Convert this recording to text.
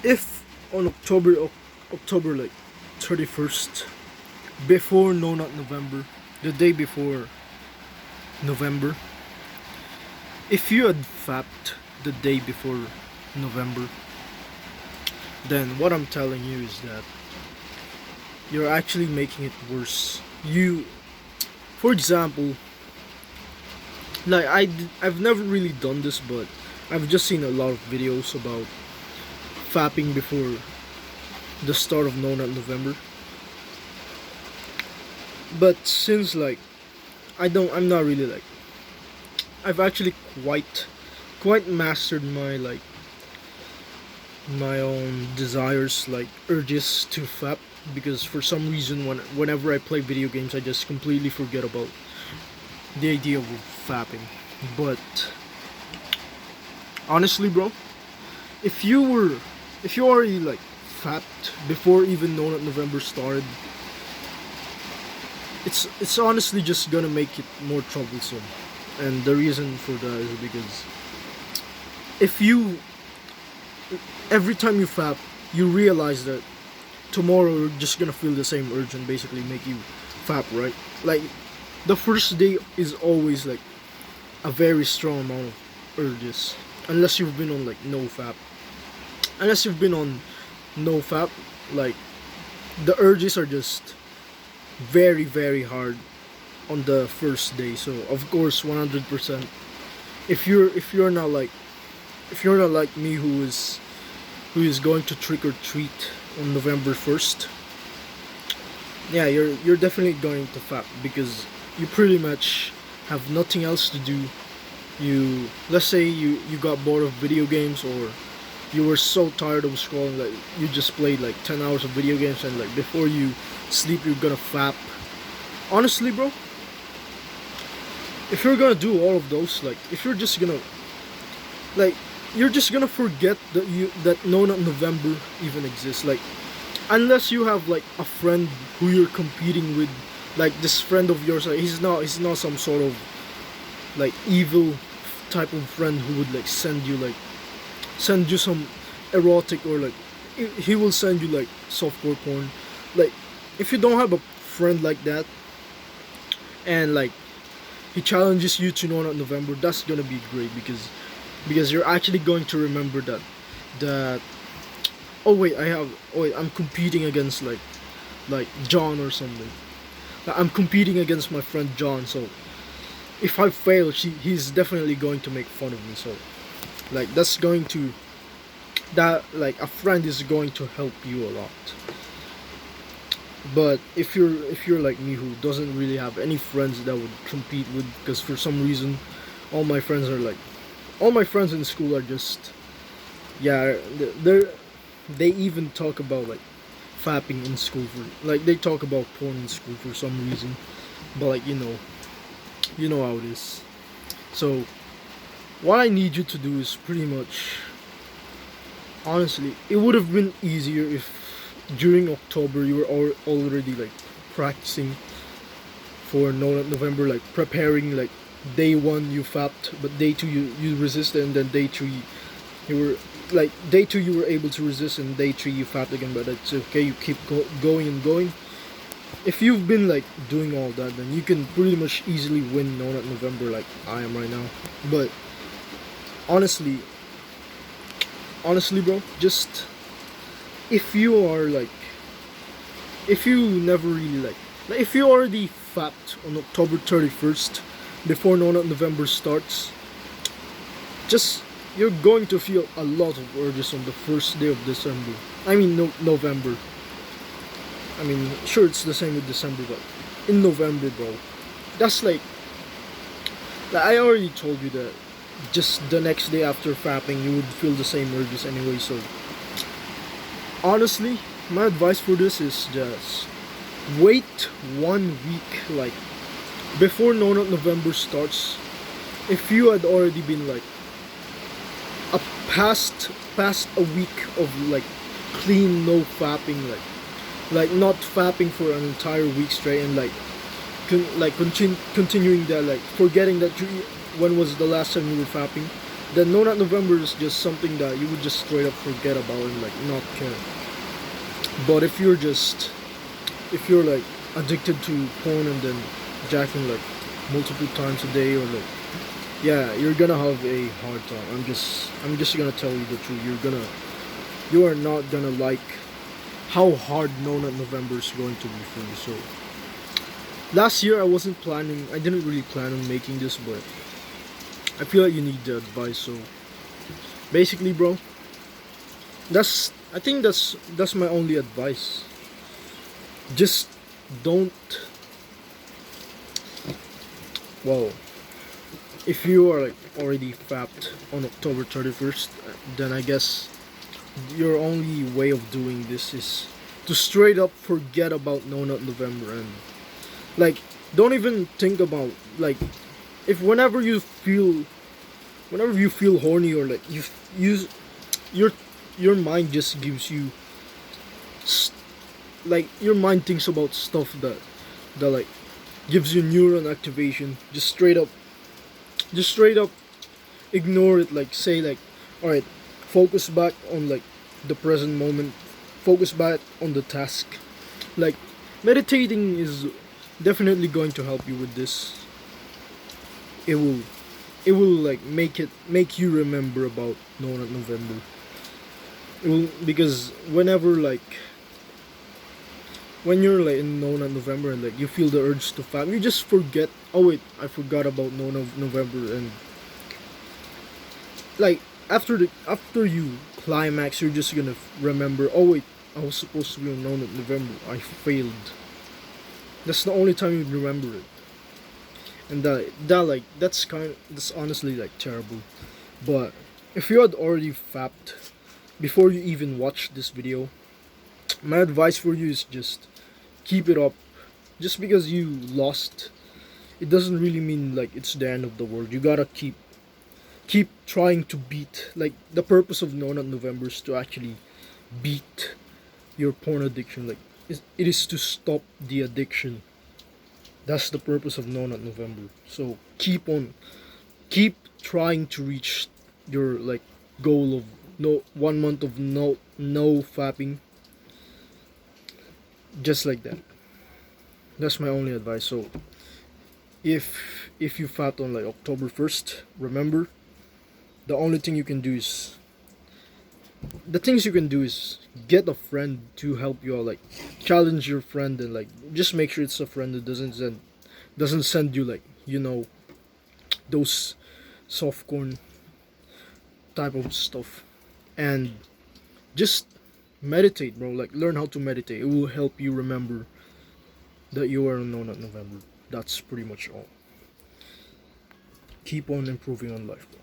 if on October like 31st, before no not November, the day before November, if you had fapped the day before November, then what I'm telling you is that you're actually making it worse. For example, like I've never really done this, but I've just seen a lot of videos about fapping before the start of no not November. But since like I'm not really like, I've actually quite mastered my own desires, like urges to fap, because for some reason whenever I play video games I just completely forget about the idea of fapping. But honestly, bro, if you already like fapped before even No Nut November started, it's honestly just gonna make it more troublesome. And the reason for that is because if you every time you fap, you realize that tomorrow you're just gonna feel the same urge and basically make you fap, right? Like the first day is always like a very strong amount of urges, unless you've been on like no fap. Unless you've been on no fap, like the urges are just very hard on the first day. So of course 100%, if you're not like me, who is going to trick or treat on November 1st, yeah, you're definitely going to fap because you pretty much have nothing else to do. Let's say you got bored of video games, or you were so tired of scrolling that you just played like 10 hours of video games, and like before you sleep you're gonna fap. Honestly, bro, if you're gonna do all of those, like if you're just gonna like you're just gonna forget that No Nut November even exists. Like unless you have like a friend who you're competing with, like this friend of yours, like he's not some sort of like evil type of friend who would like send you some erotic, or like he will send you like softcore porn. Like if you don't have a friend like that, and like he challenges you to No Nut November, that's gonna be great because you're actually going to remember that oh wait, I'm competing against like John or something. Like, I'm competing against my friend John, so if I fail, he's definitely going to make fun of me. So like that like a friend is going to help you a lot. But if you're like me, who doesn't really have any friends that would compete with, because for some reason all my friends in school are just, yeah, they even talk about like fapping in school, for like they talk about porn in school for some reason. But like you know how it is. So what I need you to do is pretty much, honestly, it would have been easier if during October you were already like practicing for No Nut November, like preparing. Like day 1 you fapped, but day 2 you resisted, and then day 3 day 2 you were able to resist, and day 3 you fapped again. But it's okay, you keep going and going. If you've been like doing all that, then you can pretty much easily win No Nut November like I am right now. But honestly, bro, just if you never really like if you already fapped on October 31st before No Nut November starts, just you're going to feel a lot of urges on the first day of December. I mean November. I mean, sure, it's the same with December, but in November, bro, that's like I already told you that just the next day after fapping you would feel the same urges anyway. So honestly, my advice for this is just wait 1 week, like before No Nut November starts. If you had already been like past a week of like clean no fapping, like not fapping for an entire week straight, and like continuing that, like forgetting that when was the last time you were fapping, the No Nut November is just something that you would just straight up forget about and like not care. But if you're like addicted to porn and then jacking like multiple times a day, or like, yeah, you're gonna have a hard time. I'm just gonna tell you the truth. You are not gonna like how hard No Nut November is going to be for you. So last year I didn't really plan on making this, but I feel like you need the advice. So basically, bro, I think that's my only advice. Just don't, well, if you are like already fapped on October 31st, then I guess your only way of doing this is to straight up forget about No Nut November, and like don't even think about, like, if whenever you feel horny, or like you use your mind just gives you like your mind thinks about stuff that like gives you neuron activation, just straight up ignore it. Like say like, all right, focus back on like the present moment, focus back on the task. Like meditating is definitely going to help you with this. It will like make you remember about No Nut November. It will, because when you're like in No Nut November and like you feel the urge to fap, you just forget, oh wait, I forgot about No Nut November. And like after you climax, you're just gonna remember, oh wait, I was supposed to be on No Nut November, I failed. That's the only time you remember it. And that's honestly like terrible. But if you had already fapped before you even watched this video, my advice for you is just keep it up. Just because you lost, it doesn't really mean like it's the end of the world. You gotta keep trying to beat. Like the purpose of No Nut November is to actually beat your porn addiction. Like it is to stop the addiction. That's the purpose of No Nut November. So keep trying to reach your like goal of no 1 month of no fapping. Just like that. That's my only advice. So if you fat on like October 1st, remember, the only thing you can do is the things you can do is get a friend to help you out. Like challenge your friend, and like just make sure it's a friend who doesn't send you like, those softcore type of stuff. And just meditate, bro. Like learn how to meditate. It will help you remember that you are on No Nut November. That's pretty much all. Keep on improving on life, bro.